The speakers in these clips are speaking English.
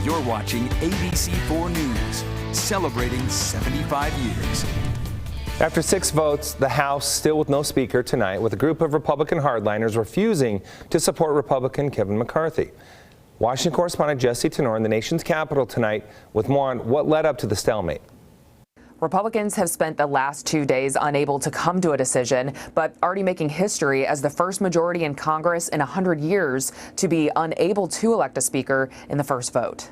You're watching ABC4 News, celebrating 75 years. After 6 votes, the House still with no speaker tonight, with a group of Republican hardliners refusing to support Republican Kevin McCarthy. Washington correspondent Jesse Tenor in the nation's capital tonight with more on what led up to the stalemate. Republicans have spent the last 2 days unable to come to a decision, but already making history as the first majority in Congress in 100 years to be unable to elect a speaker in the first vote.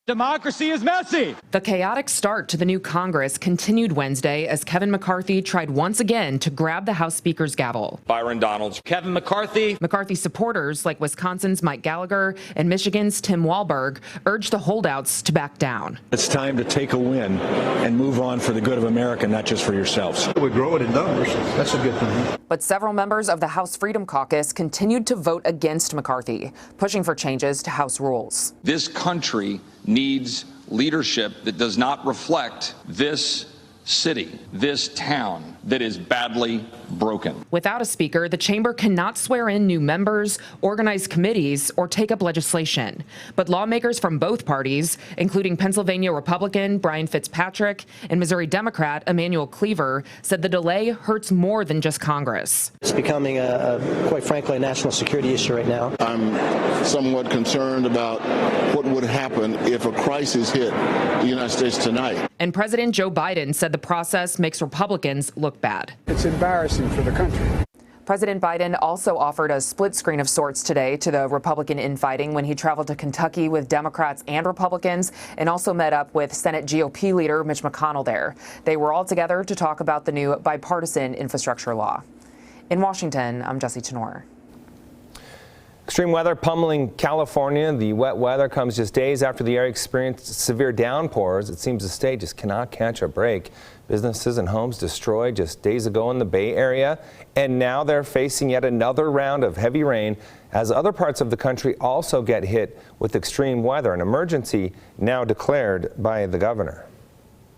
Democracy is messy. The chaotic start to the new Congress continued Wednesday as Kevin McCarthy tried once again to grab the House Speaker's gavel. Byron Donalds, Kevin McCarthy. McCarthy supporters like Wisconsin's Mike Gallagher and Michigan's Tim Walberg urged the holdouts to back down. It's time to take a win and move on for the good of America, not just for yourselves. We're growing in numbers. That's a good thing. But several members of the House Freedom Caucus continued to vote against McCarthy, pushing for changes to House rules. This country needs leadership that does not reflect this city, this town that is badly broken. Without a speaker, the chamber cannot swear in new members, organize committees, or take up legislation. But lawmakers from both parties, including Pennsylvania Republican Brian Fitzpatrick and Missouri Democrat Emmanuel Cleaver, said the delay hurts more than just Congress. It's becoming, quite frankly, a national security issue right now. I'm somewhat concerned about what would happen if a crisis hit the United States tonight. And President Joe Biden said the process makes Republicans look bad. It's embarrassing for the country. President Biden also offered a split screen of sorts today to the Republican infighting when he traveled to Kentucky with Democrats and Republicans and also met up with Senate GOP leader Mitch McConnell there. They were all together to talk about the new bipartisan infrastructure law. In Washington, I'm Jesse Tenor. Extreme weather pummeling California. The wet weather comes just days after the area experienced severe downpours. It seems the state just cannot catch a break. Businesses and homes destroyed just days ago in the Bay Area, and now they're facing yet another round of heavy rain as other parts of the country also get hit with extreme weather, an emergency now declared by the governor.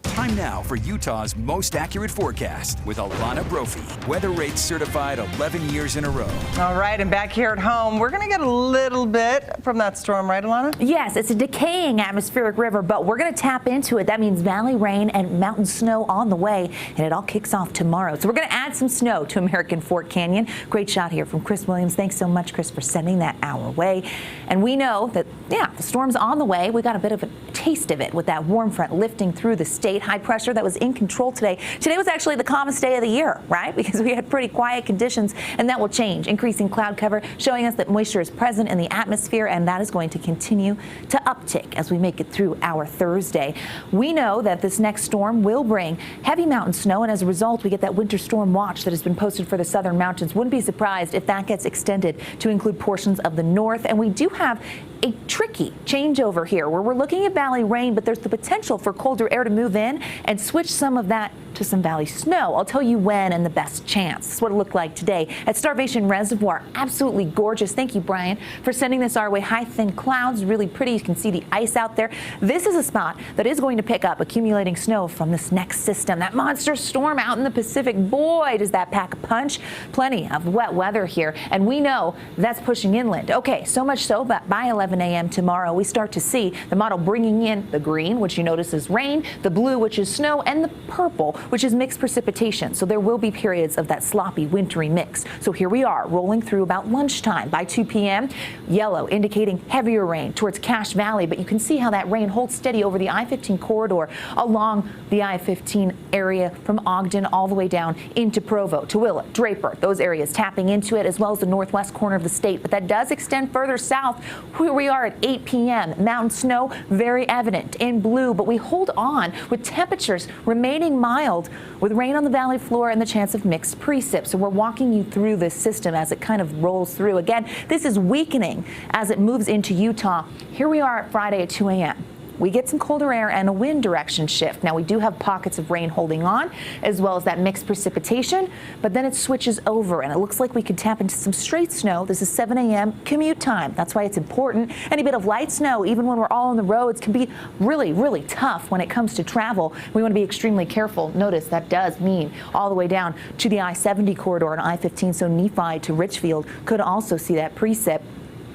Time now for Utah's most accurate forecast with Alana Brophy. Weather rates certified 11 years in a row. All right, and back here at home, we're going to get a little bit from that storm, right, Alana? Yes, it's a decaying atmospheric river, but we're going to tap into it. That means valley rain and mountain snow on the way, and it all kicks off tomorrow. So we're going to add some snow to American Fort Canyon. Great shot here from Chris Williams. Thanks so much, Chris, for sending that our way. And we know that, the storm's on the way. We got a bit of a taste of it with that warm front lifting through the state. High pressure that was in control today. Today was actually the calmest day of the year, right? Because we had pretty quiet conditions, and that will change. Increasing cloud cover showing us that moisture is present in the atmosphere, and that is going to continue to uptick as we make it through our Thursday. We know that this next storm will bring heavy mountain snow, and as a result, we get that winter storm watch that has been posted for the southern mountains. Wouldn't be surprised if that gets extended to include portions of the north, and we do have a tricky changeover here where we're looking at valley rain, but there's the potential for colder air to move in and switch some of that to some valley snow. I'll tell you when and the best chance. This is what it looked like today at Starvation Reservoir. Absolutely gorgeous. Thank you, Brian, for sending this our way. High, thin clouds, really pretty. You can see the ice out there. This is a spot that is going to pick up accumulating snow from this next system. That monster storm out in the Pacific. Boy, does that pack a punch. Plenty of wet weather here, and we know that's pushing inland. Okay, so much so that by 11 a.m. tomorrow, we start to see the model bringing in the green, which you notice is rain, the blue, which is snow, and the purple, which is mixed precipitation. So there will be periods of that sloppy, wintry mix. So here we are rolling through about lunchtime. By 2 p.m., yellow indicating heavier rain towards Cache Valley, but you can see how that rain holds steady over the I-15 corridor along the I-15 area from Ogden all the way down into Provo, Tooele, Draper, those areas tapping into it, as well as the northwest corner of the state. But that does extend further south. Here we are at 8 p.m. Mountain snow very evident in blue, but we hold on with temperatures remaining mild with rain on the valley floor and the chance of mixed precip. So we're walking you through this system as it kind of rolls through. Again, this is weakening as it moves into Utah. Here we are at Friday at 2 a.m. We get some colder air and a wind direction shift. Now, we do have pockets of rain holding on, as well as that mixed precipitation, but then it switches over, and it looks like we could tap into some straight snow. This is 7 a.m. commute time. That's why it's important. Any bit of light snow, even when we're all on the roads, can be really, really tough when it comes to travel. We want to be extremely careful. Notice that does mean all the way down to the I-70 corridor and I-15, so Nephi to Richfield could also see that precip.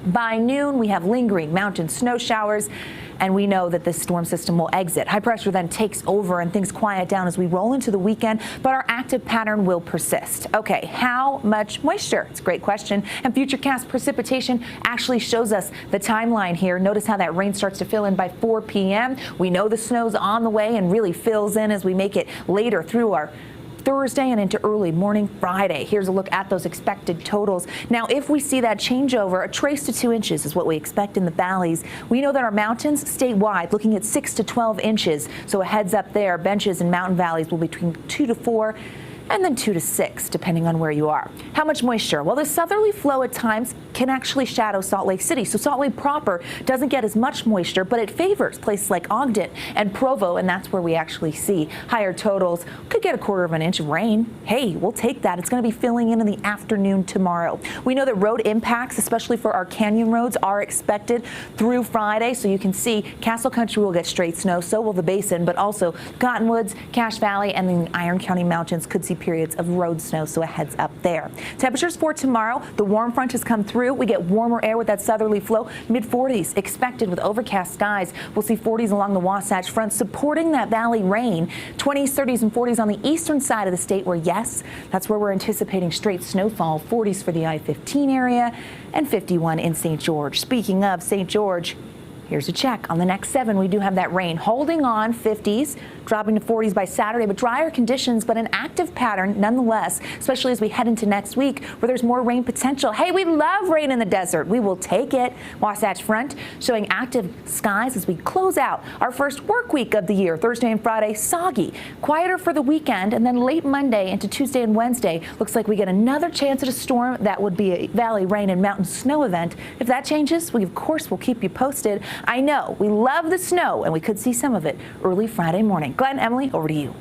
By noon, we have lingering mountain snow showers, and we know that this storm system will exit. High pressure then takes over and things quiet down as we roll into the weekend, but our active pattern will persist. Okay, how much moisture? It's a great question. And Futurecast precipitation actually shows us the timeline here. Notice how that rain starts to fill in by 4 p.m. We know the snow's on the way and really fills in as we make it later through our Thursday and into early morning Friday. Here's a look at those expected totals. Now, if we see that changeover, a trace to 2 inches is what we expect in the valleys. We know that our mountains statewide looking at 6 to 12 inches. So a heads up there. Benches and mountain valleys will be between 2 to 4. And then 2 to 6, depending on where you are. How much moisture? Well, the southerly flow at times can actually shadow Salt Lake City. So Salt Lake proper doesn't get as much moisture, but it favors places like Ogden and Provo, and that's where we actually see higher totals. Could get a 1/4 inch of rain. Hey, we'll take that. It's going to be filling in the afternoon tomorrow. We know that road impacts, especially for our canyon roads, are expected through Friday. So you can see Castle Country will get straight snow, so will the Basin, but also Cottonwoods, Cache Valley, and the Iron County Mountains could see periods of road snow, so a heads up there. Temperatures for tomorrow, the warm front has come through. We get warmer air with that southerly flow, mid-40s expected with overcast skies. We'll see 40s along the Wasatch Front supporting that valley rain. 20s, 30s, and 40s on the eastern side of the state where, yes, that's where we're anticipating straight snowfall. 40s for the I-15 area and 51 in St. George. Speaking of St. George, here's a check. On the next 7, we do have that rain holding on, 50s, dropping to 40s by Saturday, but drier conditions, but an active pattern nonetheless, especially as we head into next week where there's more rain potential. Hey, we love rain in the desert. We will take it. Wasatch Front showing active skies as we close out our first work week of the year. Thursday and Friday, soggy. Quieter for the weekend, and then late Monday into Tuesday and Wednesday, looks like we get another chance at a storm. That would be a valley rain and mountain snow event. If that changes, we of course will keep you posted. I know we love the snow, and we could see some of it early Friday morning. Glenn, Emily, over to you.